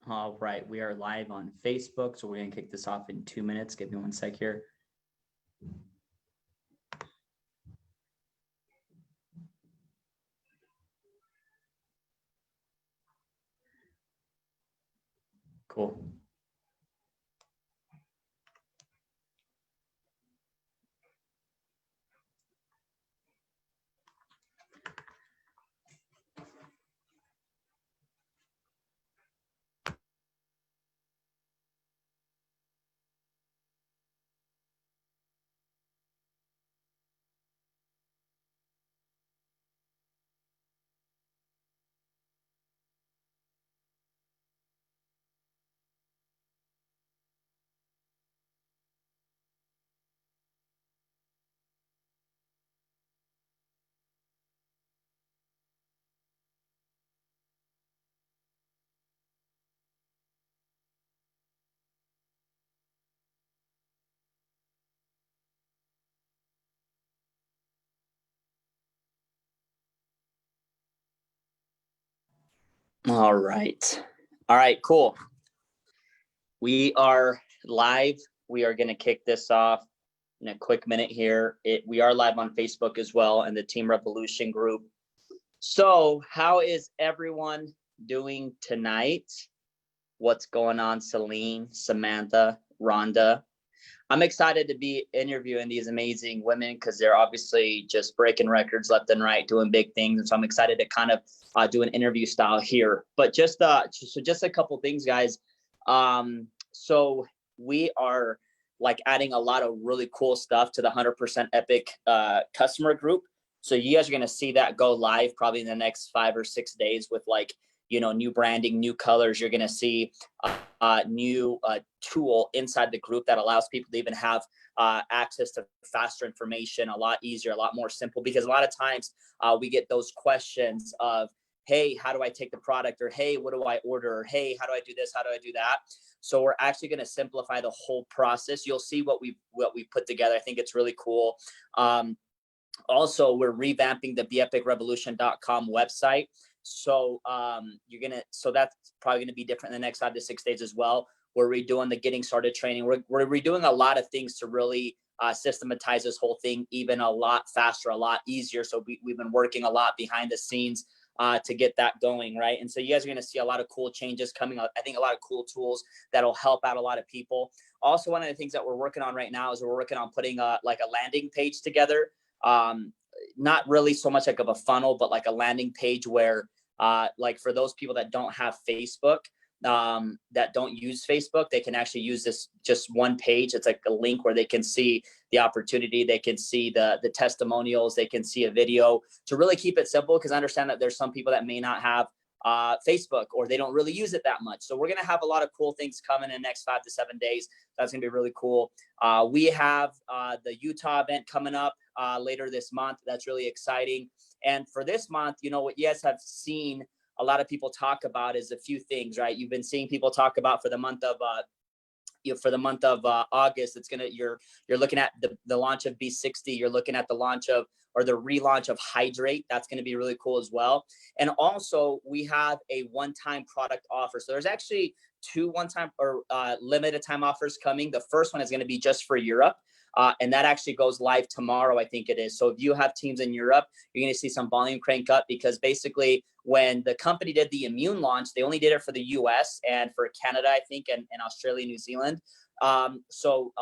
All right, we are live on Facebook, so we're going to kick this off in 2 minutes. Give me one sec here. Cool. All right. All right, cool. We are live. We are going to kick this off in a quick minute here. We are live on Facebook as well and the Team Revolution group. So how is everyone doing tonight? What's going on, Celine, Samantha, Rhonda? I'm excited to be interviewing these amazing women because they're obviously just breaking records left and right, doing big things. And so I'm excited to kind of do an interview style here. But just a couple things, guys. So we are like adding a lot of really cool stuff to the 100% Epic customer group. So you guys are going to see that go live probably in the next 5 or 6 days with like, you know, new branding, new colors. You're going to see a new tool inside the group that allows people to even have access to faster information, a lot easier, a lot more simple, because a lot of times we get those questions of, hey, how do I take the product? Or, hey, what do I order? Or, hey, how do I do this? How do I do that? So we're actually going to simplify the whole process. You'll see what we put together. I think it's really cool. Also, we're revamping the beepicrevolution.com website. So that's probably going to be different in the next 5 to 6 days as well. We're redoing the getting started training. We're redoing a lot of things to really systematize this whole thing even a lot faster, a lot easier. So we've been working a lot behind the scenes to get that going, right? And so you guys are going to see a lot of cool changes coming up. I think a lot of cool tools that'll help out a lot of people. Also, one of the things that we're working on right now is we're working on putting like a landing page together. Not really so much like of a funnel, but like a landing page where like for those people that don't have Facebook, that don't use Facebook, they can actually use this just one page. It's like a link where they can see the opportunity, they can see the testimonials, they can see a video, to really keep it simple, because I understand that there's some people that may not have Facebook, or they don't really use it that much. So we're going to have a lot of cool things coming in the next 5 to 7 days. That's going to be really cool. We have the Utah event coming up later this month. That's really exciting. And for this month, you know, what you guys have seen a lot of people talk about is a few things, right? You've been seeing people talk about for the month of August, you're looking at the launch of B60. You're looking at the launch of, or the relaunch of Hydrate. That's going to be really cool as well. And also we have a one-time product offer. So there's actually 2 one-time or limited time offers coming. The first one is going to be just for Europe. And that actually goes live tomorrow, I think it is. So if you have teams in Europe, you're going to see some volume crank up, because basically when the company did the immune launch, they only did it for the US and for Canada, I think, and Australia, New Zealand. So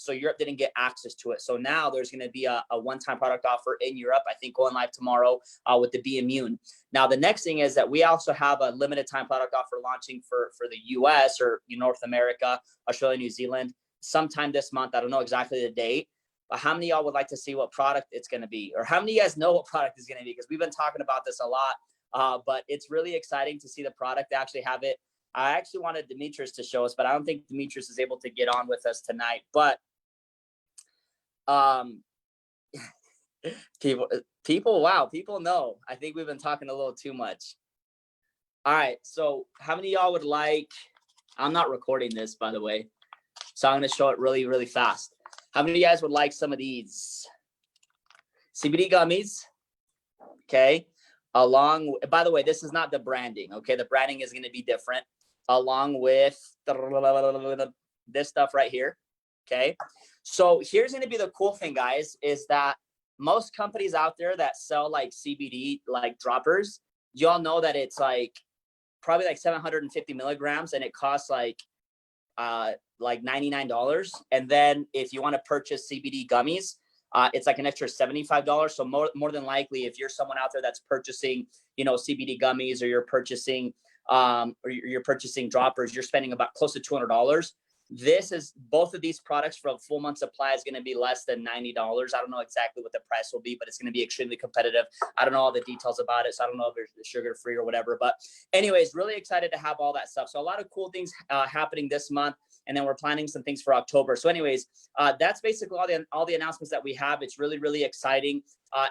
Europe didn't get access to it. So now there's going to be a one-time product offer in Europe, I think going live tomorrow with the Be Immune. Now, the next thing is that we also have a limited time product offer launching for the US or North America, Australia, New Zealand, sometime this month. I don't know exactly the date, but how many of y'all would like to see what product it's going to be? Or how many of you guys know what product is going to be? Because we've been talking about this a lot, but it's really exciting to see the product, to actually have it. I actually wanted Demetrius to show us, but I don't think Demetrius is able to get on with us tonight. But wow, people know. I think we've been talking a little too much. All right, so how many of y'all would like, I'm not recording this, by the way, so I'm going to show it really, really fast. How many of you guys would like some of these CBD gummies? Okay. By the way, this is not the branding. Okay. The branding is going to be different. along with this stuff right here. Okay. So here's going to be the cool thing, guys, is that most companies out there that sell like CBD, like droppers, y'all know that it's like probably like 750 milligrams and it costs like $99. And then if you want to purchase CBD gummies, it's like an extra $75. So more than likely, if you're someone out there that's purchasing, CBD gummies, or you're purchasing droppers, you're spending about close to $200. Both of these products for a full month supply is going to be less than $90. I don't know exactly what the price will be, but it's going to be extremely competitive. I don't know all the details about it, so I don't know if it's sugar free or whatever. But anyways, really excited to have all that stuff. So a lot of cool things happening this month, and then we're planning some things for October. So anyways, that's basically all the announcements that we have. It's really, really exciting.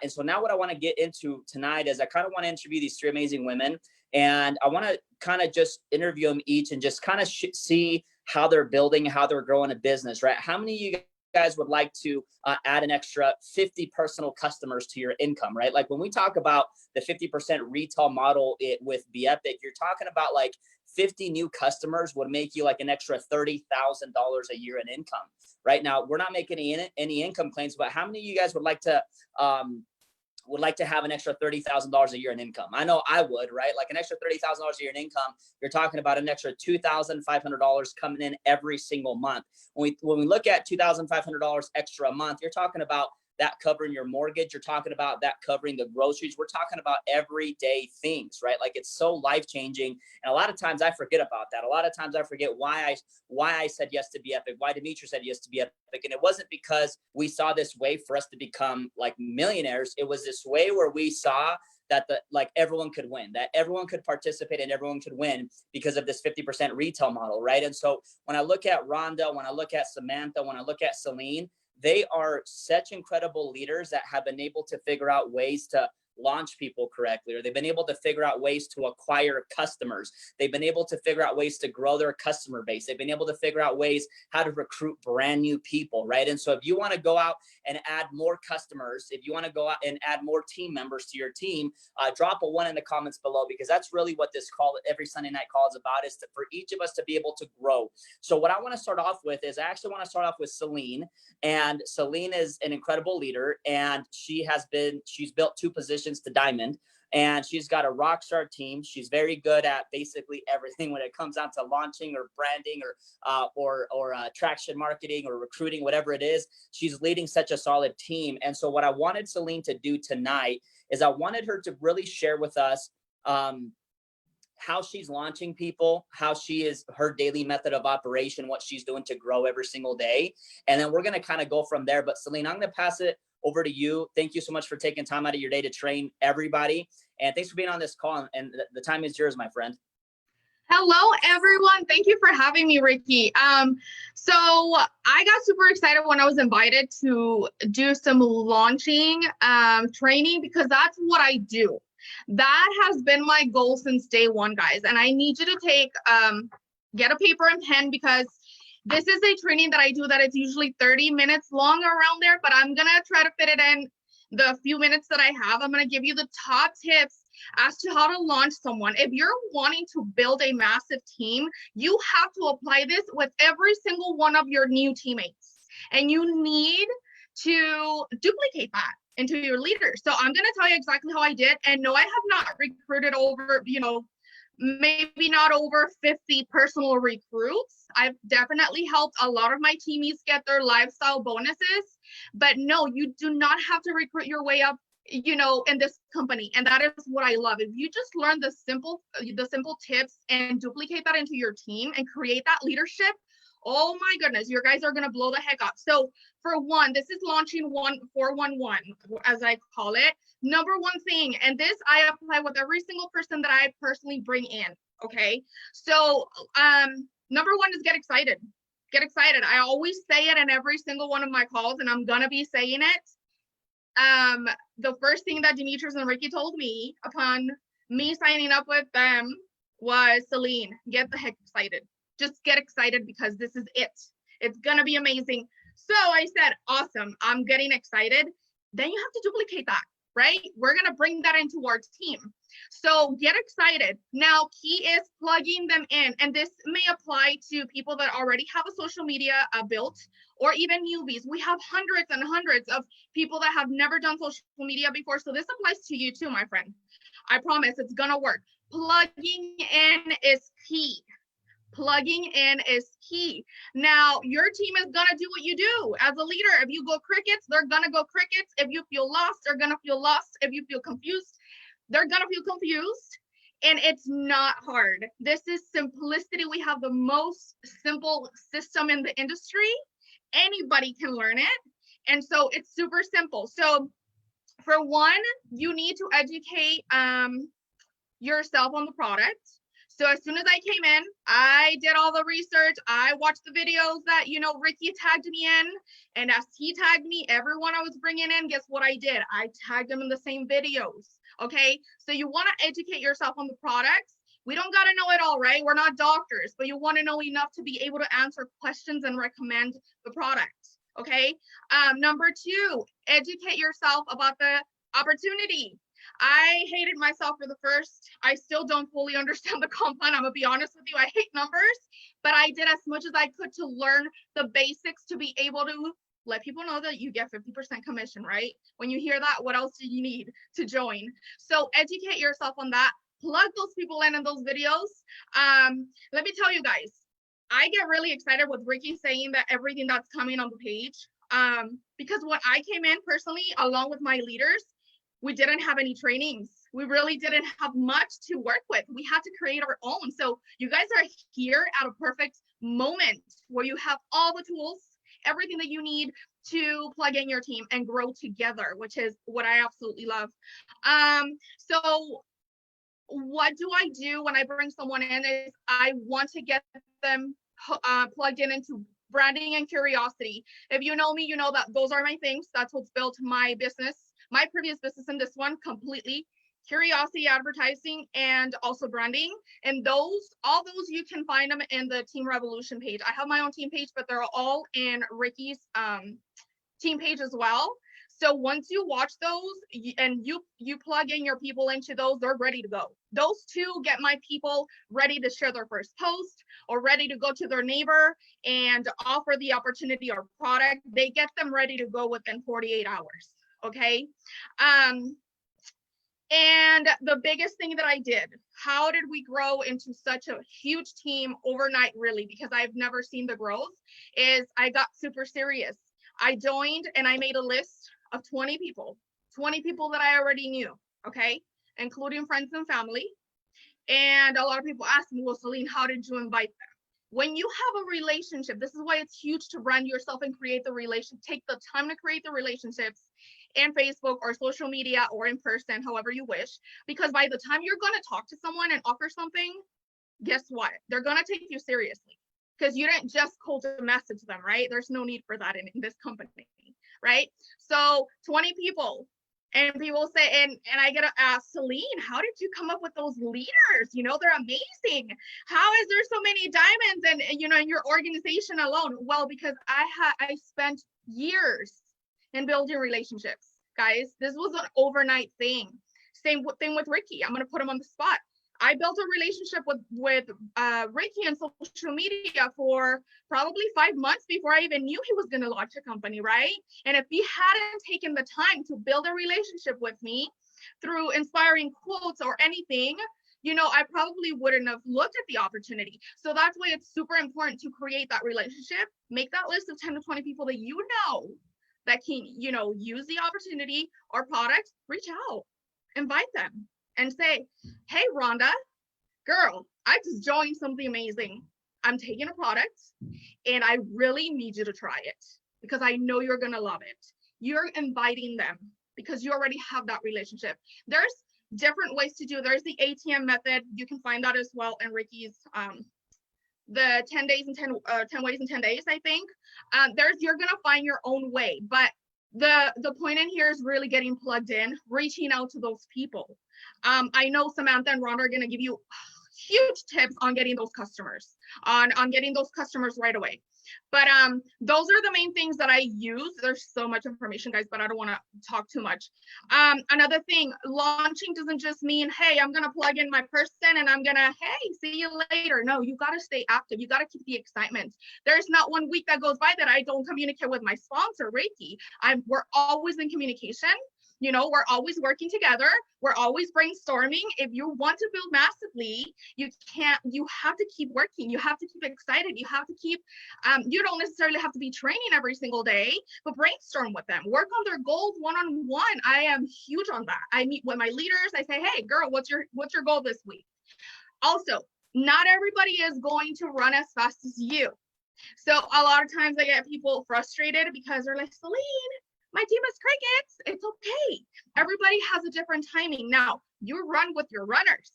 And so now what I want to get into tonight is I kind of want to interview these three amazing women, and I want to kind of just interview them each and just kind of see how they're building, how they're growing a business, right? How many of you guys would like to add an extra 50 personal customers to your income, right? Like when we talk about the 50% retail model with Be Epic, you're talking about like 50 new customers would make you like an extra $30,000 a year in income. Right now, we're not making any income claims, but how many of you guys would like to have an extra $30,000 a year in income? I know I would, right? Like an extra $30,000 a year in income, you're talking about an extra $2,500 coming in every single month. When we look at $2,500 extra a month, you're talking about that covering your mortgage. You're talking about that covering the groceries. We're talking about everyday things, right? Like it's so life-changing. And a lot of times I forget about that. A lot of times I forget why I said yes to Be Epic, why Dimitri said yes to Be Epic. And it wasn't because we saw this way for us to become like millionaires. It was this way where we saw that everyone could win, that everyone could participate and everyone could win because of this 50% retail model, right? And so when I look at Rhonda, when I look at Samantha, when I look at Celine, they are such incredible leaders that have been able to figure out ways to launch people correctly, or they've been able to figure out ways to acquire customers. They've been able to figure out ways to grow their customer base. They've been able to figure out ways how to recruit brand new people, right? And so if you want to go out and add more customers, if you want to go out and add more team members to your team, drop a 1 in the comments below, because that's really what this call, every Sunday night call, is about, is for each of us to be able to grow. So what I want to start off with is, I actually want to start off with Celine. And Celine is an incredible leader, and she's built 2 positions to diamond, and she's got a rock star team. She's very good at basically everything when it comes down to launching or branding or traction marketing or recruiting, whatever it is. She's leading such a solid team. And so what I wanted Celine to do tonight is I wanted her to really share with us how she's launching people, how she is, her daily method of operation, what she's doing to grow every single day. And then we're going to kind of go from there. But Celine, I'm going to pass it over to you. Thank you so much for taking time out of your day to train everybody. And thanks for being on this call. And the time is yours, my friend. Hello, everyone. Thank you for having me, Ricky. So I got super excited when I was invited to do some launching training, because that's what I do. That has been my goal since day one, guys. And I need you to get a paper and pen, because this is a training that I do that it's usually 30 minutes long, around there, but I'm going to try to fit it in the few minutes that I have. I'm going to give you the top tips as to how to launch someone. If you're wanting to build a massive team, you have to apply this with every single one of your new teammates, and you need to duplicate that into your leaders. So I'm going to tell you exactly how I did. And no, I have not recruited over, maybe not over 50 personal recruits. I've definitely helped a lot of my teammates get their lifestyle bonuses, but no, you do not have to recruit your way up, in this company. And that is what I love. If you just learn the simple tips and duplicate that into your team and create that leadership, oh my goodness, your guys are going to blow the heck up. So for one, this is launching 411, as I call it. Number one thing, and this I apply with every single person that I personally bring in. Okay. So number one is get excited. Get excited. I always say it in every single one of my calls, and I'm going to be saying it. The first thing that Demetrius and Ricky told me upon me signing up with them was, Celine, get the heck excited. Just get excited, because this is it. It's going to be amazing. So I said, awesome, I'm getting excited. Then you have to duplicate that. right? We're going to bring that into our team. So get excited. Now, key is plugging them in. And this may apply to people that already have a social media built, or even newbies. We have hundreds and hundreds of people that have never done social media before. So this applies to you too, my friend. I promise it's going to work. Plugging in is key. Plugging in is key. Now, your team is going to do what you do as a leader. If you go crickets, they're going to go crickets. If you feel lost, they're going to feel lost. If you feel confused, they're going to feel confused. And it's not hard. This is simplicity. We have the most simple system in the industry. Anybody can learn it. And so it's super simple. So for one, you need to educate yourself on the product. So as soon as I came in, I did all the research. I watched the videos that, Ricky tagged me in. And as he tagged me, everyone I was bringing in, guess what I did? I tagged them in the same videos. Okay. So you want to educate yourself on the products. We don't got to know it all, right? We're not doctors, but you want to know enough to be able to answer questions and recommend the product. Okay. Number two, educate yourself about the opportunity. I hated myself for the first. I still don't fully understand the comp plan. I'm gonna be honest with you. I hate numbers, but I did as much as I could to learn the basics to be able to let people know that you get 50% commission, right? When you hear that, what else do you need to join? So educate yourself on that. Plug those people in those videos. Let me tell you guys, I get really excited with Ricky saying that everything that's coming on the page. Because when I came in personally, along with my leaders, we didn't have any trainings. We really didn't have much to work with. We had to create our own. So you guys are here at a perfect moment where you have all the tools, everything that you need to plug in your team and grow together, which is what I absolutely love. So what do I do when I bring someone in is I want to get them plugged in into branding and curiosity. If you know me, you know that those are my things. That's what's built my business, my previous business, and this one completely. Curiosity, advertising, and also branding. And all those you can find them in the Team Revolution page. I have my own team page, but they're all in Ricky's team page as well. So once you watch those and you plug in your people into those, they're ready to go. Those two get my people ready to share their first post or ready to go to their neighbor and offer the opportunity or product. They get them ready to go within 48 hours. Okay. And the biggest thing that I did, how did we grow into such a huge team overnight, really, because I've never seen the growth, is I got super serious. I joined and I made a list of 20 people that I already knew, okay, including friends and family. And a lot of people ask me, well, Celine, how did you invite them? When you have a relationship, this is why it's huge to brand yourself and create the relationship. Take the time to create the relationships in Facebook or social media or in person, however you wish, because by the time you're going to talk to someone and offer something, guess what? They're going to take you seriously because you didn't just cold message them, right? There's no need for that in this company, right? So 20 people. And people say, and I get to ask, Celine, how did you come up with those leaders? They're amazing. How is there so many diamonds and in your organization alone? Well, because I spent years in building relationships, guys. This was an overnight thing. Same thing with Ricky. I'm going to put him on the spot. I built a relationship with Ricky on social media for probably 5 months before I even knew he was going to launch a company, right? And if he hadn't taken the time to build a relationship with me through inspiring quotes or anything, I probably wouldn't have looked at the opportunity. So that's why it's super important to create that relationship. Make that list of 10 to 20 people that that can, use the opportunity or product. Reach out, invite them. And say, hey, Rhonda, girl, I just joined something amazing. I'm taking a product and I really need you to try it because I know you're going to love it. You're inviting them because you already have that relationship. There's different ways to do it. There's the ATM method. You can find that as well in Ricky's, the 10 days and 10 ways in 10 days, I think. You're going to find your own way, but the point in here is really getting plugged in, reaching out to those people. I know Samantha and Ron are going to give you huge tips on getting those customers, on getting those customers right away. But those are the main things that I use. There's so much information, guys, but I don't want to talk too much. Another thing, launching doesn't just mean, hey, I'm gonna plug in my person and I'm gonna, hey, see you later. No, you gotta stay active. You gotta keep the excitement. There's not one week that goes by that I don't communicate with my sponsor, Reiki. We're always in communication. You know, we're always working together. We're always brainstorming. If you want to build massively, you have to keep working. You have to keep excited. You have to keep, you don't necessarily have to be training every single day, but brainstorm with them. Work on their goals one-on-one. I am huge on that. I meet with my leaders. I say, hey, girl, what's your goal this week? Also, not everybody is going to run as fast as you. So a lot of times I get people frustrated because they're like, Celine, my team is crickets. It's okay. Everybody has a different timing. Now, you run with your runners,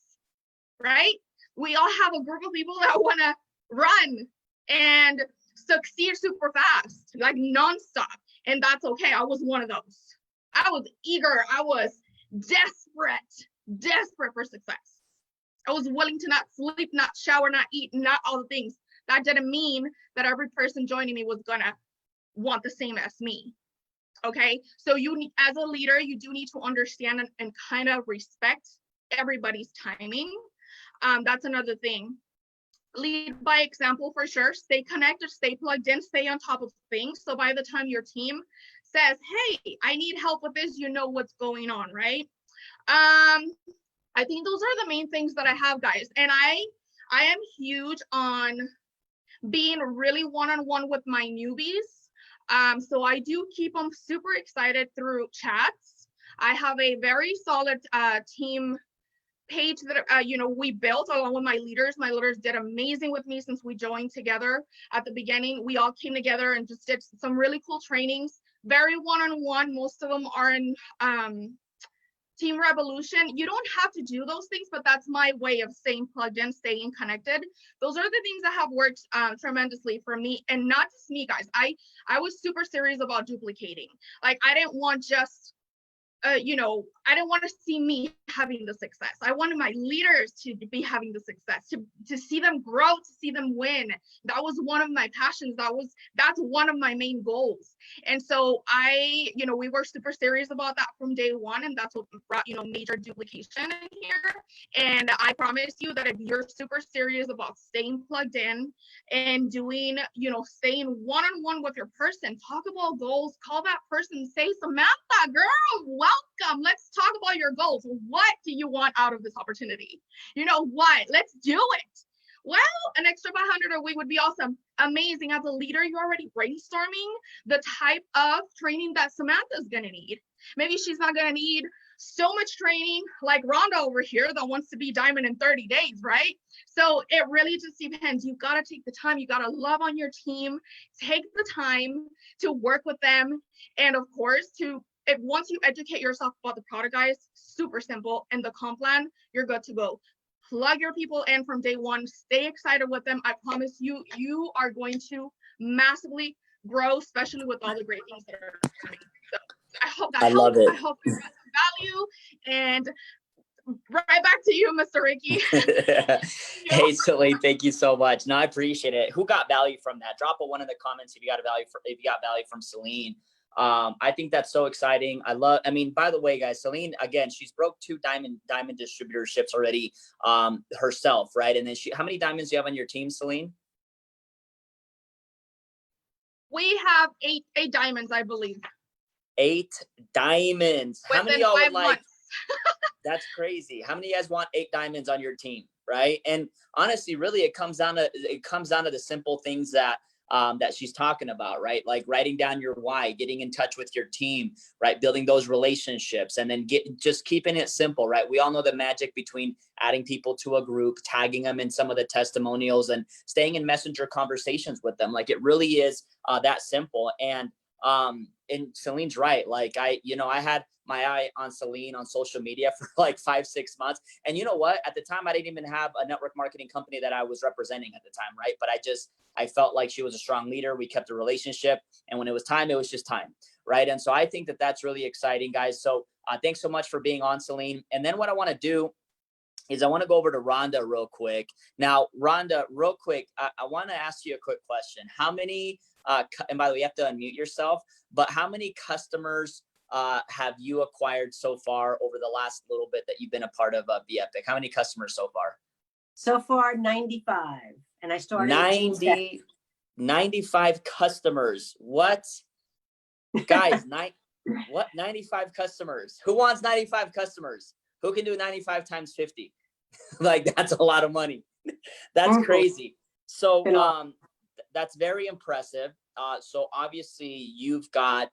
right? We all have a group of people that want to run and succeed super fast, like nonstop. And that's okay. I was one of those. I was eager. I was desperate for success. I was willing to not sleep, not shower, not eat, not all the things. That didn't mean that every person joining me was gonna want the same as me. Okay, so you need, as a leader, you do need to understand and kind of respect everybody's timing. That's another thing. Lead by example for sure. Stay connected, stay plugged in, stay on top of things. So by the time your team says, hey, I need help with this, you know what's going on, right? I think those are the main things that I have, guys. And I am huge on being really one-on-one with my newbies. So I do keep them super excited through chats. I have a very solid team page that we built along with my leaders. My leaders did amazing with me since we joined together at the beginning. We all came together and just did some really cool trainings, very one-on-one. Most of them are in Team Revolution. You don't have to do those things, but that's my way of staying plugged in, staying connected. Those are the things that have worked tremendously for me, and not just me, guys. I was super serious about duplicating. Like, I didn't want just I didn't want to see me having the success. I wanted my leaders to be having the success, to see them grow, to see them win. That was one of my passions. That's one of my main goals. And so we were super serious about that from day one. And that's what brought, major duplication in here. And I promise you that if you're super serious about staying plugged in and doing, staying one-on-one with your person, talk about goals, call that person, say, Samantha, girl, welcome. Let's talk about your goals. What do you want out of this opportunity? What? Let's do it. Well, an extra 500 a week would be awesome. Amazing. As a leader, you're already brainstorming the type of training that Samantha's going to need. Maybe she's not going to need so much training like Rhonda over here that wants to be diamond in 30 days, right? So it really just depends. You got to take the time. You got to love on your team. Take the time to work with them. And of course, once you educate yourself about the product, guys, super simple, and the comp plan, you're good to go. Plug your people in from day one. Stay excited with them. I promise you, you are going to massively grow, especially with all the great things that are coming. So I hope that helps. I hope you got some value. And right back to you, Mr. Ricky. Hey, Celine, thank you so much. No, I appreciate it. Who got value from that? Drop a one in the comments if you got value from Celine. I think that's so exciting. By the way, guys, Celine, again, she's broke 2 diamond distributorships already herself, right? And then how many diamonds do you have on your team, Celine? We have eight diamonds, I believe. 8 diamonds. How many y'all would like? That's crazy. How many of you guys want 8 diamonds on your team, right? And honestly, really, it comes down to the simple things that she's talking about, right? Like writing down your why, getting in touch with your team, right? Building those relationships, and then just keeping it simple, right? We all know the magic between adding people to a group, tagging them in some of the testimonials, and staying in messenger conversations with them. Like, it really is that simple. And Celine's right. Like, I had my eye on Celine on social media for like 5-6 months. And you know what? At the time, I didn't even have a network marketing company that I was representing at the time, right? But I felt like she was a strong leader. We kept a relationship. And when it was time, it was just time, right? And so I think that that's really exciting, guys. So thanks so much for being on, Celine. And then what I want to do is I want to go over to Rhonda real quick. Now, Rhonda, real quick, I want to ask you a quick question. How many, and by the way, you have to unmute yourself, but how many customers have you acquired so far over the last little bit that you've been a part of Be Epic? How many customers so far? So far, 95. And I started 95 customers. What? Guys, 95 customers? Who wants 95 customers? Who can do 95 times 50? Like, that's a lot of money. That's crazy. So that's very impressive. So obviously you've got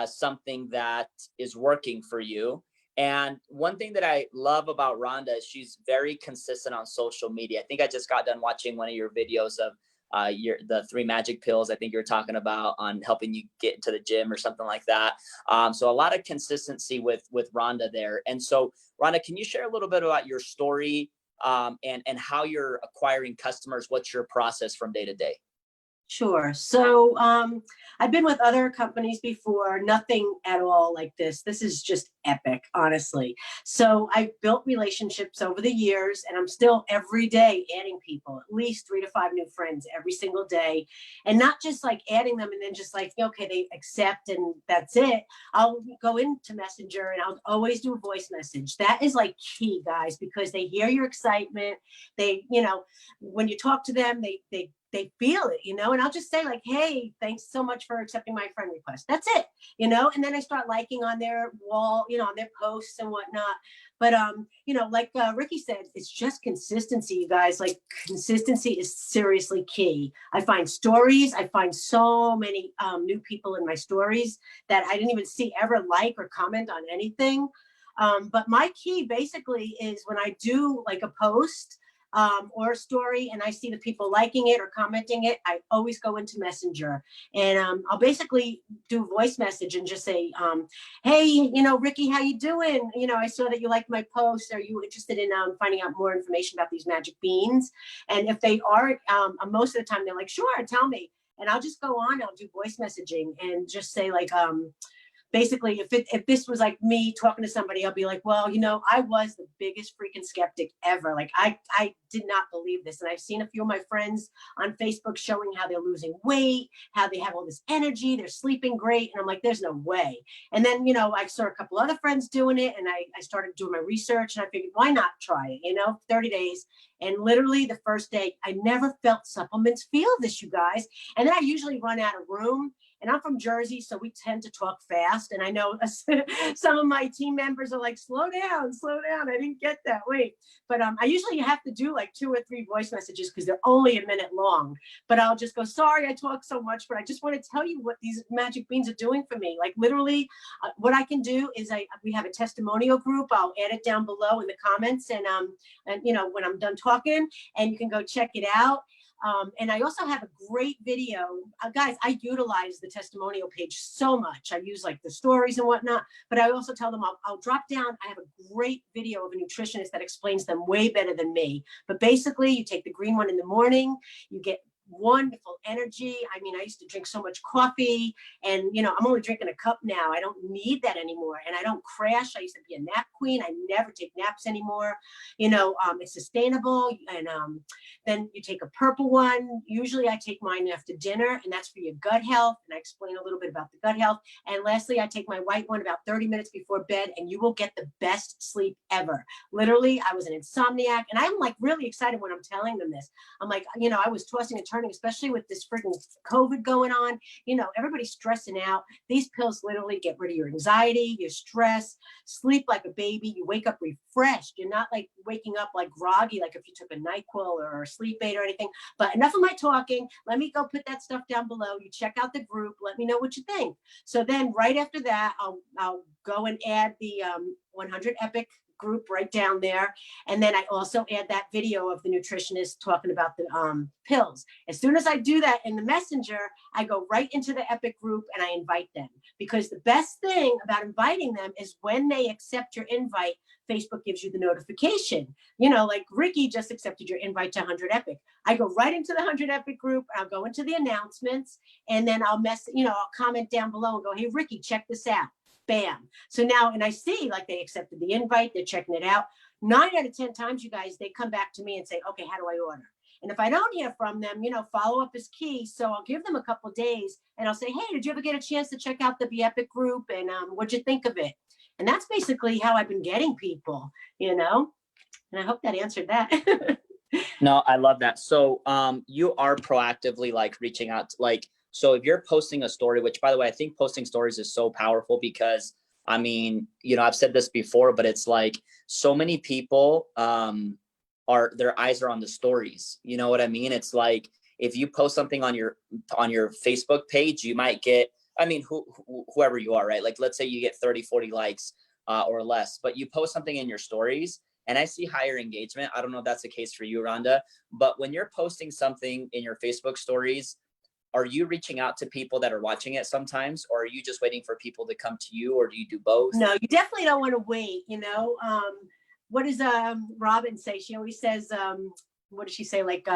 something that is working for you. And one thing that I love about Rhonda is she's very consistent on social media. I think I just got done watching one of your videos of the 3 magic pills. I think you're talking about on helping you get into the gym or something like that. So a lot of consistency with Rhonda there. And so Rhonda, can you share a little bit about your story and how you're acquiring customers? What's your process from day to day? Sure. So I've been with other companies before, nothing at all like this. This is just epic, honestly. So I've built relationships over the years, and I'm still every day adding people, at least 3 to 5 new friends every single day. And not just like adding them and then just like, okay, they accept and that's it. I'll go into Messenger and I'll always do a voice message. That is like key, guys, because they hear your excitement. They, you know, when you talk to them, they feel it, you know, and I'll just say like, hey, thanks so much for accepting my friend request. That's it, you know, and then I start liking on their wall, you know, on their posts and whatnot. But, you know, like Ricky said, it's just consistency, you guys. Like, consistency is seriously key. I find stories. I find so many new people in my stories that I didn't even see ever like or comment on anything. But my key basically is when I do like a post, or a story, and I see the people liking it or commenting it, I always go into Messenger, and I'll basically do a voice message and just say, hey, you know, Ricky, how you doing? You know, I saw that you liked my post. Are you interested in finding out more information about these magic beans? And if they are, most of the time they're like, sure, tell me. And I'll just go on, I'll do voice messaging and just say like, basically, if this was like me talking to somebody, I'll be like, well, you know, I was the biggest freaking skeptic ever. Like, I did not believe this. And I've seen a few of my friends on Facebook showing how they're losing weight, how they have all this energy, they're sleeping great. And I'm like, there's no way. And then, you know, I saw a couple other friends doing it, and I started doing my research, and I figured, why not try it? You know, 30 days. And literally the first day, I never felt supplements feel this, you guys. And then I usually run out of room. And I'm from Jersey, so we tend to talk fast. And I know some of my team members are like, slow down, I didn't get that, wait. But I usually have to do like 2 or 3 voice messages because they're only a minute long. But I'll just go, sorry, I talk so much, but I just want to tell you what these magic beans are doing for me. Like, literally, what I can do is we have a testimonial group. I'll add it down below in the comments, and you know, when I'm done talking, and you can go check it out. And I also have a great video. Guys, I utilize the testimonial page so much. I use like the stories and whatnot, but I also tell them I'll drop down. I have a great video of a nutritionist that explains them way better than me. But basically, you take the green one in the morning, you get wonderful energy. I mean, I used to drink so much coffee, and you know, I'm only drinking a cup now. I don't need that anymore, and I don't crash. I used to be a nap queen. I never take naps anymore. You know, it's sustainable. And then you take a purple one. Usually I take mine after dinner, and that's for your gut health, and I explain a little bit about the gut health. And lastly, I take my white one about 30 minutes before bed, and you will get the best sleep ever. Literally, I was an insomniac, and I'm like really excited when I'm telling them this. I'm like, you know, I was tossing and turning, especially with this freaking COVID going on. You know, everybody's stressing out. These pills literally get rid of your anxiety, your stress, sleep like a baby. You wake up refreshed. You're not like waking up like groggy, like if you took a NyQuil or a sleep aid or anything. But enough of my talking. Let me go put that stuff down below. You check out the group. Let me know what you think. So then right after that, I'll go and add the 100 Epic group right down there. And then I also add that video of the nutritionist talking about the pills. As soon as I do that in the messenger, I go right into the Epic group and I invite them, because the best thing about inviting them is when they accept your invite, Facebook gives you the notification. You know, like Ricky just accepted your invite to 100 Epic. I go right into the 100 Epic group. I'll go into the announcements, and then I'll I'll comment down below and go, hey, Ricky, check this out. Bam. So now, and I see like they accepted the invite, they're checking it out. 9 out of 10 times, you guys, they come back to me and say, okay, how do I order? And if I don't hear from them, follow up is key. So I'll give them a couple of days and I'll say, hey, did you ever get a chance to check out the Be Epic group? And what'd you think of it? And that's basically how I've been getting people, and I hope that answered that. No, I love that. So you are proactively like reaching out to, like, so if you're posting a story, which by the way, I think posting stories is so powerful because I mean, I've said this before, but it's like so many people their eyes are on the stories. You know what I mean? It's like if you post something on your Facebook page, you might get, I mean, whoever you are, right? Like, let's say you get 30, 40 likes or less, but you post something in your stories and I see higher engagement. I don't know if that's the case for you, Rhonda, but when you're posting something in your Facebook stories, are you reaching out to people that are watching it sometimes, or are you just waiting for people to come to you, or do you do both? No, you definitely don't want to wait, what does Robin say? She always says, what does she say? Like,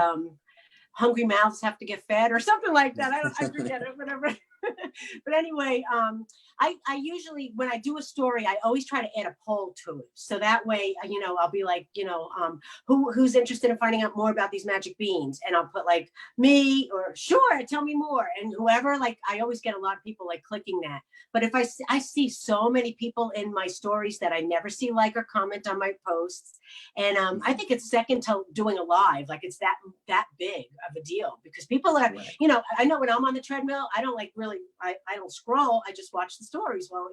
hungry mouths have to get fed or something like that. I forget it, whatever. But anyway, I usually, when I do a story, I always try to add a poll to it. So that way, I'll be like, who's interested in finding out more about these magic beans? And I'll put like me or sure, tell me more. And whoever, like, I always get a lot of people like clicking that. But if I see so many people in my stories that I never see like or comment on my posts. And I think it's second to doing a live, like it's that big of a deal because people are, Right. I know when I'm on the treadmill, I don't like really, I don't scroll. I just watch the stories. Well,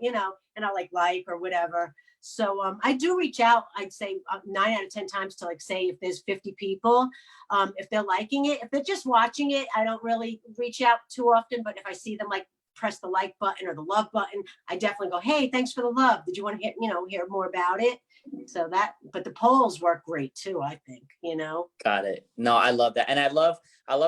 and I like or whatever. So I do reach out, I'd say 9 out of 10 times to like say if there's 50 people, if they're liking it, if they're just watching it, I don't really reach out too often. But if I see them like press the like button or the love button, I definitely go, hey, thanks for the love. Did you want to hear more about it? So but the polls work great too, I think, Got it. No, I love that. And I love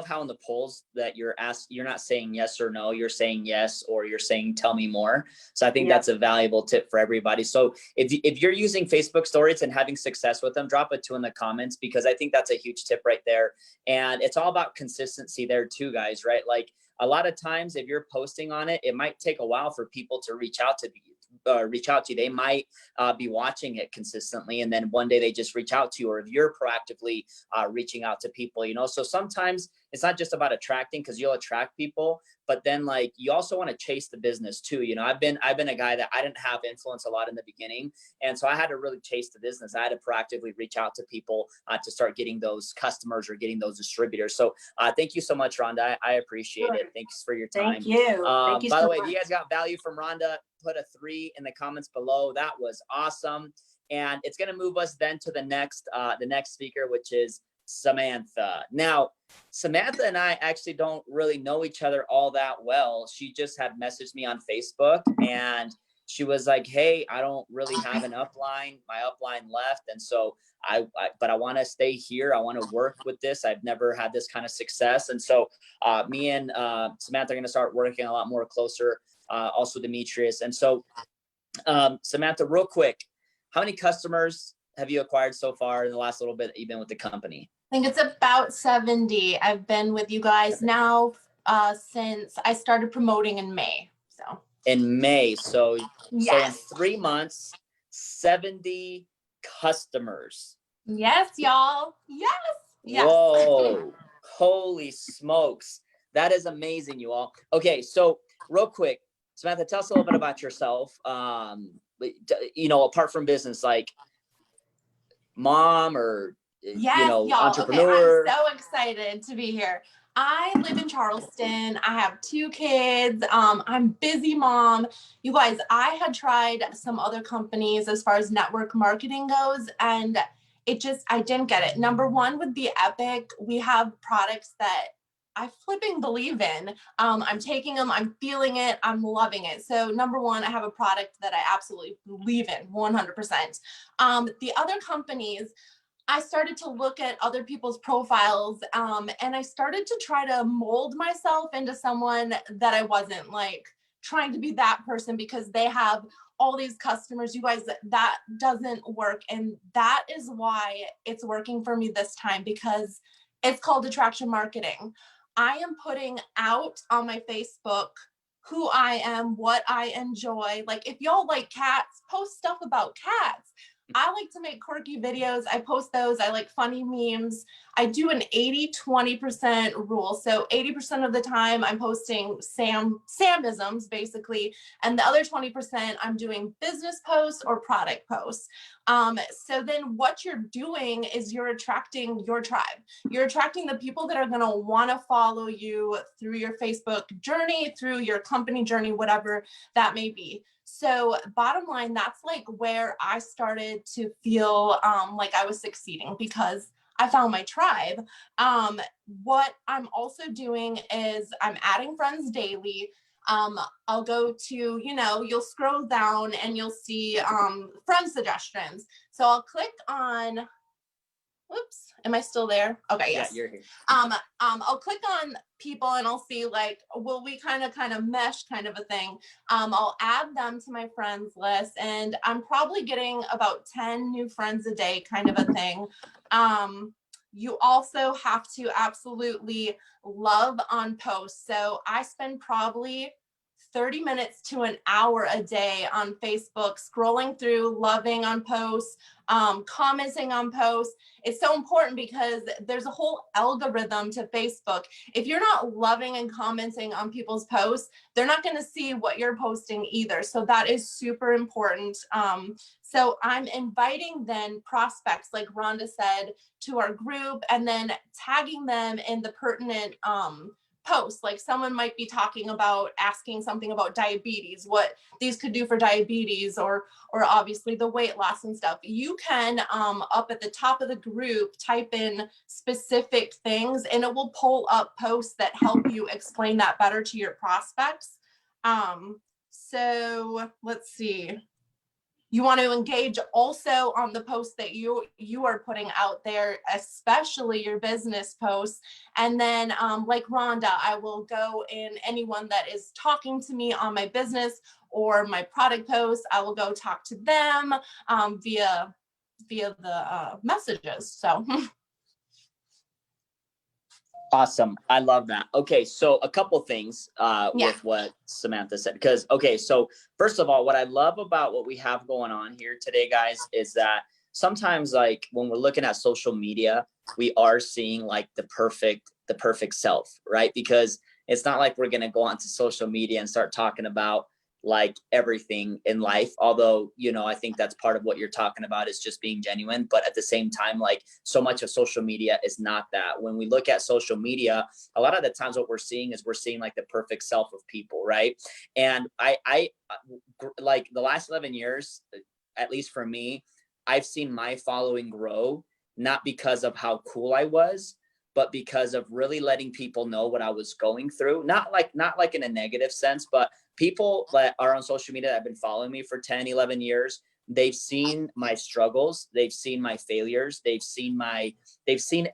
how in the polls that you're not saying yes or no, you're saying yes, or you're saying, tell me more. So I think that's a valuable tip for everybody. So if you're using Facebook stories and having success with them, drop a 2 in the comments, because I think that's a huge tip right there. And it's all about consistency there too, guys, right? Like a lot of times if you're posting on it, it might take a while for people to reach out to you. They might be watching it consistently, and then one day they just reach out to you, or if you're proactively reaching out to people, so sometimes it's not just about attracting, because you'll attract people, but then like you also want to chase the business too. I've been a guy that I didn't have influence a lot in the beginning, and so I had to really chase the business. I had to proactively reach out to people to start getting those customers or getting those distributors. So thank you so much, Rhonda. I appreciate it. Thanks for your time. Thank you. Thank you by so the way, much. if you guys got value from Rhonda, put a 3 in the comments below. That was awesome. And it's going to move us then to the next speaker, which is Samantha. Now, Samantha and I actually don't really know each other all that well. She just had messaged me on Facebook, and she was like, hey, I don't really have an upline. My upline left. And so but I want to stay here. I want to work with this. I've never had this kind of success. And so me and Samantha are going to start working a lot more closer. Also Demetrius. And so Samantha, real quick, how many customers have you acquired so far in the last little bit that you've been with the company? I think it's about 70. I've been with you guys now since I started promoting in May. So in May. So yes. So in 3 months, 70 customers. Yes, y'all. Yes. Whoa. Holy smokes. That is amazing, you all. Okay, so real quick, Samantha, tell us a little bit about yourself. Apart from business, like mom or entrepreneur. Okay, I'm so excited to be here. I live in Charleston. I have 2 kids. I'm busy mom. You guys, I had tried some other companies as far as network marketing goes, and I didn't get it. Number one would be Epic. We have products that I flipping believe in. I'm taking them, I'm feeling it, I'm loving it. So number one, I have a product that I absolutely believe in 100%. The other companies, I started to look at other people's profiles, and I started to try to mold myself into someone that I wasn't, like trying to be that person because they have all these customers. You guys, that doesn't work. And that is why it's working for me this time, because it's called attraction marketing. I am putting out on my Facebook who I am, what I enjoy. Like if y'all like cats, post stuff about cats. I like to make quirky videos. I post those. I like funny memes. I do an 80-20% rule. So 80% of the time I'm posting Samisms basically. And the other 20% I'm doing business posts or product posts. So then what you're doing is you're attracting your tribe. You're attracting the people that are going to want to follow you through your Facebook journey, through your company journey, whatever that may be. So bottom line, that's like where I started to feel like I was succeeding because I found my tribe. What I'm also doing is I'm adding friends daily. I'll go to, you'll scroll down and you'll see friend suggestions. So I'll click on, whoops, am I still there? Okay, yes. Yeah, you're here. I'll click on people and I'll see like, will we kind of mesh kind of a thing. I'll add them to my friends list and I'm probably getting about 10 new friends a day kind of a thing. You also have to absolutely love on posts. So I spend probably 30 minutes to an hour a day on Facebook, scrolling through, loving on posts, commenting on posts. It's so important because there's a whole algorithm to Facebook. If you're not loving and commenting on people's posts, they're not going to see what you're posting either. So that is super important. So I'm inviting then prospects, like Rhonda said, to our group and then tagging them in the pertinent posts. Like someone might be talking about asking something about diabetes, what these could do for diabetes, or obviously the weight loss and stuff. You can up at the top of the group type in specific things and it will pull up posts that help you explain that better to your prospects. So let's see. You want to engage also on the posts that you are putting out there, especially your business posts. And then like Rhonda, I will go in anyone that is talking to me on my business or my product posts. I will go talk to them via the messages. So Awesome. I love that. Okay. So a couple things with what Samantha said, because, okay. So first of all, what I love about what we have going on here today, guys, is that sometimes like when we're looking at social media, we are seeing like the perfect self, right? Because it's not like we're going to go onto social media and start talking about like everything in life. Although, I think that's part of what you're talking about is just being genuine. But at the same time, like so much of social media is not that. When we look at social media, a lot of the times what we're seeing like the perfect self of people, right? And I like the last 11 years, at least for me, I've seen my following grow, not because of how cool I was, but because of really letting people know what I was going through. Not like in a negative sense, but people that are on social media that have been following me for 10, 11 years, they've seen my struggles. They've seen my failures. They've seen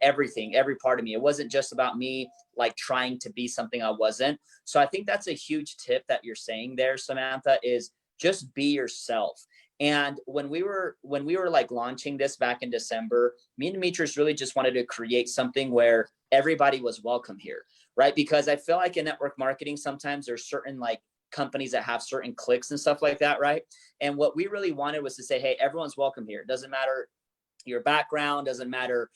everything, every part of me. It wasn't just about me like trying to be something I wasn't. So I think that's a huge tip that you're saying there, Samantha, is just be yourself. And when we were like launching this back in December, me and Demetrius really just wanted to create something where everybody was welcome here, right? Because I feel like in network marketing, sometimes there's certain like companies that have certain clicks and stuff like that, right? And what we really wanted was to say, hey, everyone's welcome here. It doesn't matter your background, doesn't matter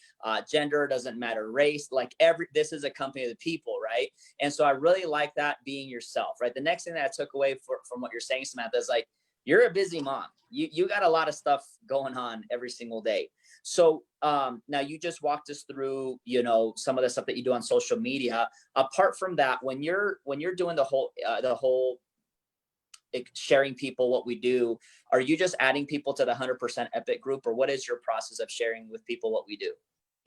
gender, doesn't matter race, like this is a company of the people, right? And so I really like that, being yourself, right? The next thing that I took away from what you're saying, Samantha, is like, you're a busy mom. You got a lot of stuff going on every single day. So now you just walked us through, some of the stuff that you do on social media. Apart from that, when you're doing the whole sharing people what we do, are you just adding people to the 100% Epic group, or what is your process of sharing with people what we do?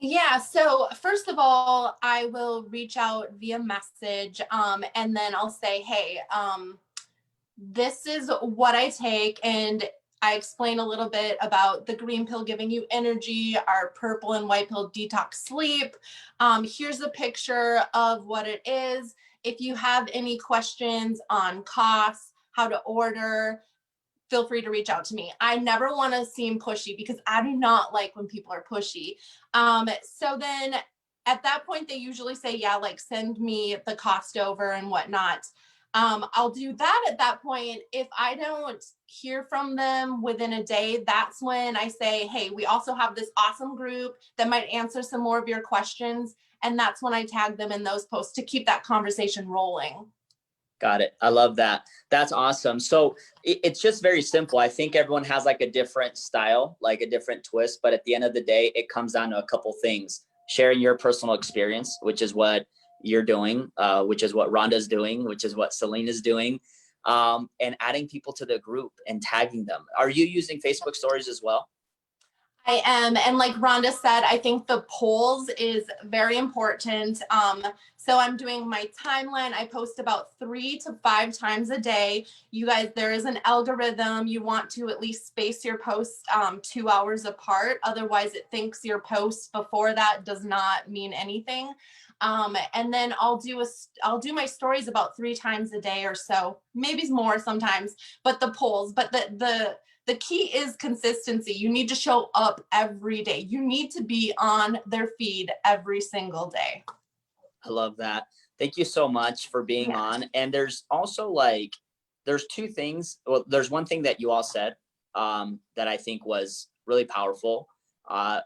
Yeah, so first of all, I will reach out via message and then I'll say, hey, this is what I take, and I explain a little bit about the green pill giving you energy, our purple and white pill detox sleep. Here's a picture of what it is. If you have any questions on costs, how to order, feel free to reach out to me. I never want to seem pushy because I do not like when people are pushy. So then at that point, they usually say, yeah, like send me the cost over and whatnot. I'll do that at that point. If I don't hear from them within a day, that's when I say, hey, we also have this awesome group that might answer some more of your questions. And that's when I tag them in those posts to keep that conversation rolling. Got it. I love that. That's awesome. So it's just very simple. I think everyone has like a different style, like a different twist, but at the end of the day, it comes down to a couple things: sharing your personal experience, which is what you're doing, which is what Rhonda's doing, which is what Selena's doing, and adding people to the group and tagging them. Are you using Facebook stories as well? I am. And like Rhonda said, I think the polls is very important. So I'm doing my timeline. I post about 3 to 5 times a day. You guys, there is an algorithm. You want to at least space your posts 2 hours apart. Otherwise, it thinks your post before that does not mean anything. And then I'll do my stories about 3 times a day or so, maybe more sometimes, but the polls, but the key is consistency. You need to show up every day. You need to be on their feed every single day. I love that. Thank you so much for being on. And there's also like, there's 2 things. Well, there's one thing that you all said that I think was really powerful,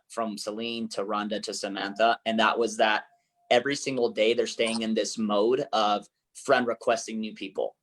from Celine to Rhonda to Samantha. And that was that every single day they're staying in this mode of friend requesting new people,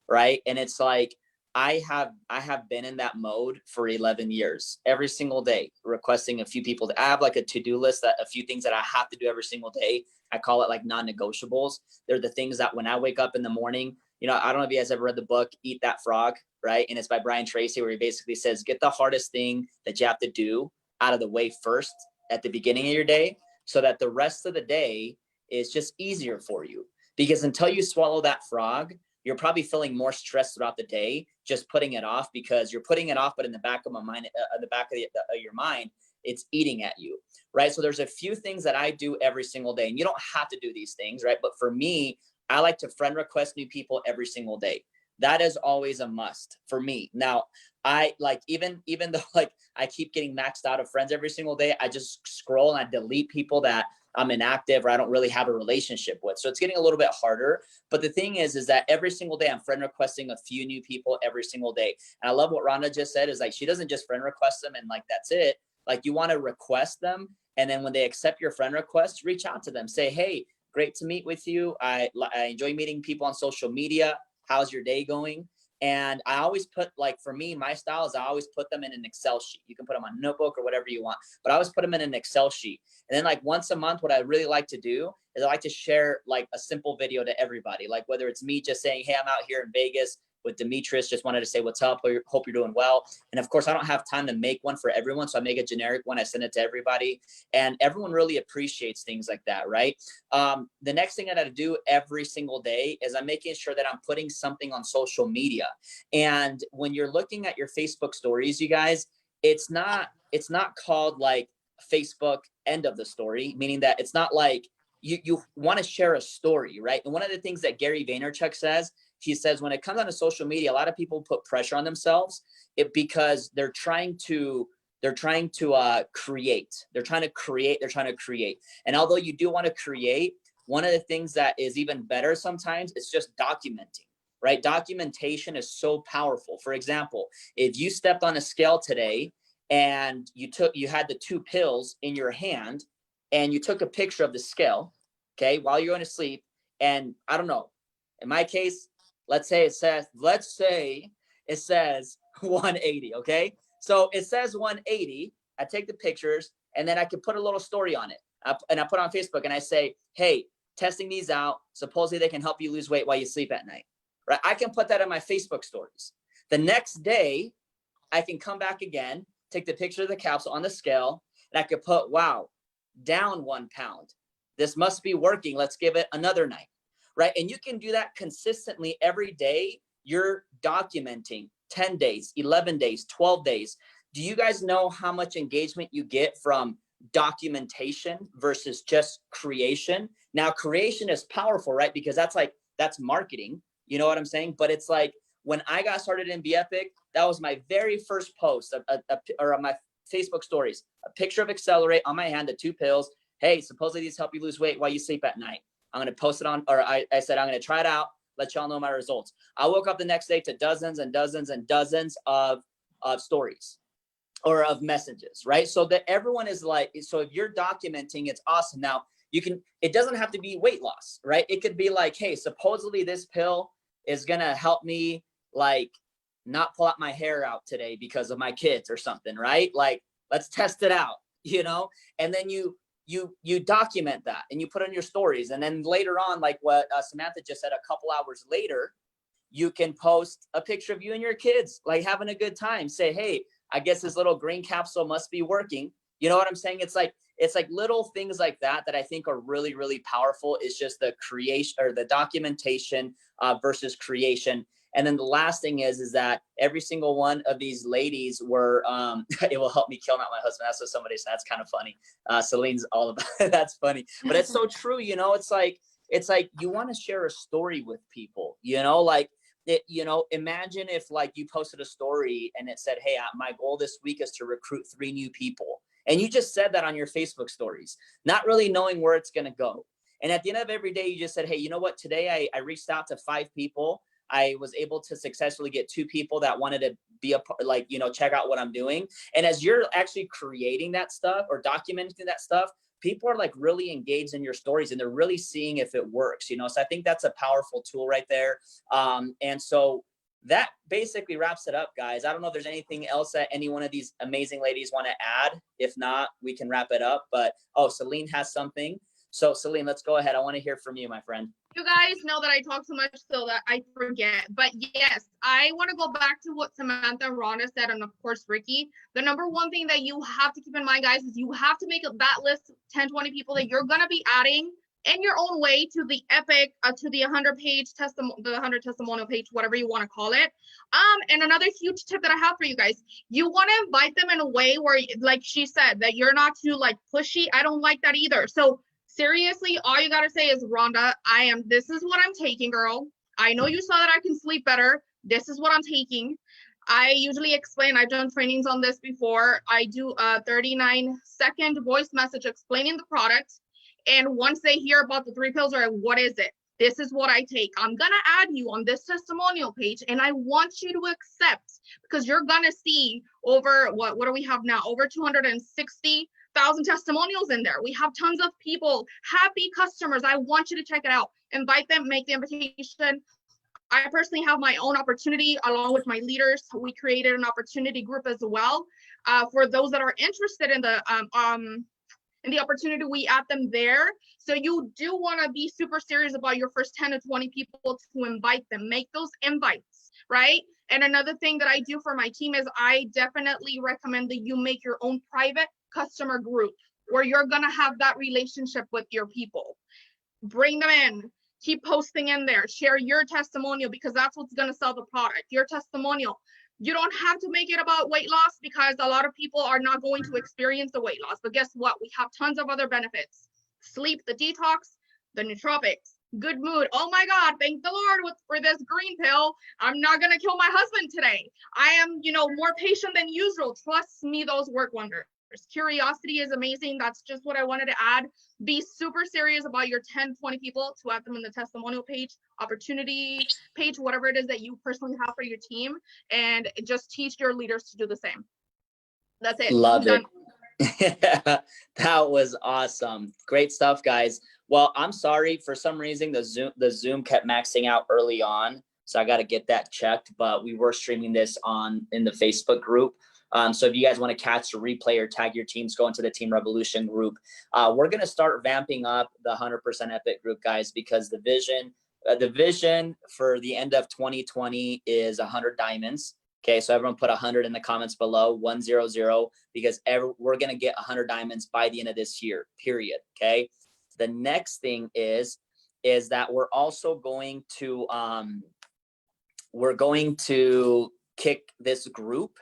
right? And it's like, I have been in that mode for 11 years, every single day, requesting a few people. I have like a to-do list, that a few things that I have to do every single day. I call it like non-negotiables. They're the things that when I wake up in the morning, you know, I don't know if you guys ever read the book, Eat That Frog, right? And it's by Brian Tracy, where he basically says, get the hardest thing that you have to do out of the way first at the beginning of your day, so that the rest of the day is just easier for you. Because until you swallow that frog, you're probably feeling more stress throughout the day, just putting it off, because you're putting it off, but in the back of my mind, the back of your mind, it's eating at you, right? So there's a few things that I do every single day, and you don't have to do these things, right? But for me, I like to friend request new people every single day. That is always a must for me. Now, I like, even though like I keep getting maxed out of friends every single day, I just scroll and I delete people that I'm inactive or I don't really have a relationship with. So it's getting a little bit harder. But the thing is that every single day I'm friend requesting a few new people every single day. And I love what Rhonda just said, is like, she doesn't just friend request them and like, that's it. Like, you want to request them. And then when they accept your friend request, reach out to them. Say, hey, great to meet with you. I enjoy meeting people on social media. How's your day going? And I always put, like, for me, my style is I always put them in an Excel sheet. You can put them on a notebook or whatever you want, but I always put them in an Excel sheet. And then like once a month, what I really like to do is I like to share like a simple video to everybody. Like whether it's me just saying, hey, I'm out here in Vegas with Demetrius, just wanted to say what's up, hope you're doing well. And of course, I don't have time to make one for everyone, so I make a generic one, I send it to everybody, and everyone really appreciates things like that, right? The next thing that I do every single day is I'm making sure that I'm putting something on social media. And when you're looking at your Facebook stories, you guys, it's not called like Facebook end of the story, meaning that it's not like you want to share a story, right? And one of the things that Gary Vaynerchuk says, he says, when it comes onto social media, a lot of people put pressure on themselves because they're trying to create. They're trying to create. And although you do want to create, one of the things that is even better sometimes is just documenting, right? Documentation is so powerful. For example, if you stepped on a scale today and you had the 2 pills in your hand and you took a picture of the scale, okay, while you're going to sleep, and I don't know, in my case, let's say it says 180, okay? So it says 180, I take the pictures, and then I can put a little story on it. And I put it on Facebook, and I say, hey, testing these out, supposedly they can help you lose weight while you sleep at night, right? I can put that in my Facebook stories. The next day, I can come back again, take the picture of the capsule on the scale, and I could put, wow, down 1 pound. This must be working. Let's give it another night, right? And you can do that consistently every day. You're documenting 10 days, 11 days, 12 days. Do you guys know how much engagement you get from documentation versus just creation? Now, creation is powerful, right? Because that's marketing. You know what I'm saying? But it's like, when I got started in Be Epic, that was my very first post or on my Facebook stories, a picture of Accelerate on my hand, the 2 pills. Hey, supposedly these help you lose weight while you sleep at night. I'm going to post it on, or I said, I'm going to try it out let y'all know my results. I woke up the next day to dozens and dozens and dozens of stories or of messages, right? So that everyone is like, so if you're documenting, it's awesome. Now you can, it doesn't have to be weight loss, right? It could be like, hey, supposedly this pill is going to help me like not pull out my hair out today because of my kids or something, right? Like, let's test it out, you know? And then you document that and you put on your stories. And then later on, like what Samantha just said, a couple hours later, you can post a picture of you and your kids, like having a good time. Say, hey, I guess this little green capsule must be working. You know what I'm saying? It's like little things like that I think are really, really powerful. It's just the creation or the documentation versus creation. And then the last thing is that every single one of these ladies were, it will help me kill not my husband. That's what somebody said. That's kind of funny. Celine's all about it. That's funny, but it's so true. You know, it's like you want to share a story with people, you know, like it, you know, imagine if like you posted a story and it said, hey, my goal this week is to recruit 3 new people. And you just said that on your Facebook stories, not really knowing where it's going to go. And at the end of every day, you just said, hey, you know what? Today I reached out to 5 people. I was able to successfully get 2 people that wanted to be like, you know, check out what I'm doing. And as you're actually creating that stuff or documenting that stuff, people are like really engaged in your stories and they're really seeing if it works, you know? So I think that's a powerful tool right there. And so that basically wraps it up, guys. I don't know if there's anything else that any one of these amazing ladies want to add. If not, we can wrap it up. But, oh, Celine has something. So Celine, let's go ahead. I want to hear from you, my friend. You guys know that I talk so much so that I forget. But yes, I want to go back to what Samantha and Rhonda said, and of course, Ricky. The number one thing that you have to keep in mind, guys, is you have to make that list of 10, 20 people that you're going to be adding in your own way to the epic, to the 100-page testimonial, the 100 testimonial page, whatever you want to call it. And another huge tip that I have for you guys, you want to invite them in a way where, like she said, that you're not too like pushy. I don't like that either. So seriously, all you got to say is, Rhonda, this is what I'm taking, girl. I know you saw that I can sleep better. This is what I'm taking. I usually explain, I've done trainings on this before. I do a 39-second voice message explaining the product. And once they hear about the 3 pills, or what is it? This is what I take. I'm going to add you on this testimonial page. And I want you to accept, because you're going to see over, what do we have now? Over 260,000 testimonials in there. We have tons of people, happy customers. I want you to check it out. Invite them, make the invitation. I personally have my own opportunity along with my leaders. We created an opportunity group as well for those that are interested in the opportunity. We add them there. So you do want to be super serious about your first 10 to 20 people to invite them. Make those invites, right? And another thing that I do for my team is I definitely recommend that you make your own private customer group where you're going to have that relationship with your people. Bring them in, keep posting in there, share your testimonial, because that's what's going to sell the product, your testimonial. You don't have to make it about weight loss, because a lot of people are not going to experience the weight loss. But guess what? We have tons of other benefits. Sleep, the detox, the nootropics, good mood. Oh my God, thank the Lord for this green pill. I'm not going to kill my husband today. I am, more patient than usual. Trust me, those work wonders. Curiosity is amazing. That's just what I wanted to add. Be super serious about your 10, 20 people to add them in the testimonial page, opportunity page, whatever it is that you personally have for your team, and just teach your leaders to do the same. That's it. Love it. That was awesome. Great stuff, guys. Well, I'm sorry, for some reason the Zoom kept maxing out early on, so I got to get that checked, but we were streaming this in the Facebook group. So if you guys want to catch the replay or tag your teams, go into the Team Revolution group. We're going to start vamping up the 100% Epic group, guys, because the vision for the end of 2020 is 100 diamonds. Okay, so everyone put 100 in the comments below, 100, because we're going to get 100 diamonds by the end of this year, period. Okay, the next thing is that we're also going to kick this group,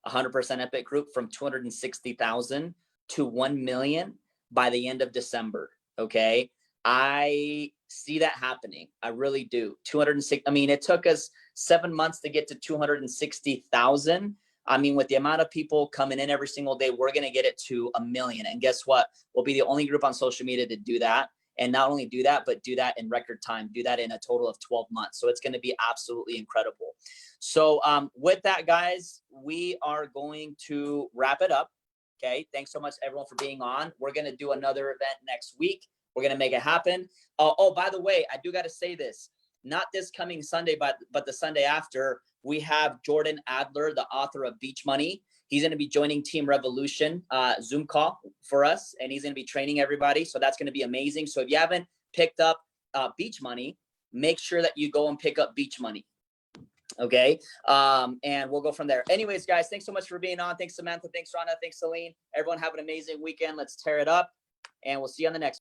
100% Epic group, from 260,000 to 1 million by the end of December. Okay, I see that happening. I really do. 206. I mean, it took us 7 months to get to 260,000. I mean, with the amount of people coming in every single day, we're going to get it to 1 million. And guess what? We'll be the only group on social media to do that. and not only do that, but do that in record time, do that in a total of 12 months. So it's going to be absolutely incredible. So with that, guys, we are going to wrap it up. Okay. Thanks so much, everyone, for being on. We're going to do another event next week. We're going to make it happen. Oh, by the way, I do got to say this, not this coming Sunday, but the Sunday after, we have Jordan Adler, the author of Beach Money. He's going to be joining Team Revolution Zoom call for us, and he's going to be training everybody. So that's going to be amazing. So if you haven't picked up Beach Money, make sure that you go and pick up Beach Money. Okay. And we'll go from there. Anyways, guys, thanks so much for being on. Thanks, Samantha. Thanks, Rhonda. Thanks, Celine. Everyone have an amazing weekend. Let's tear it up, and we'll see you on the next one.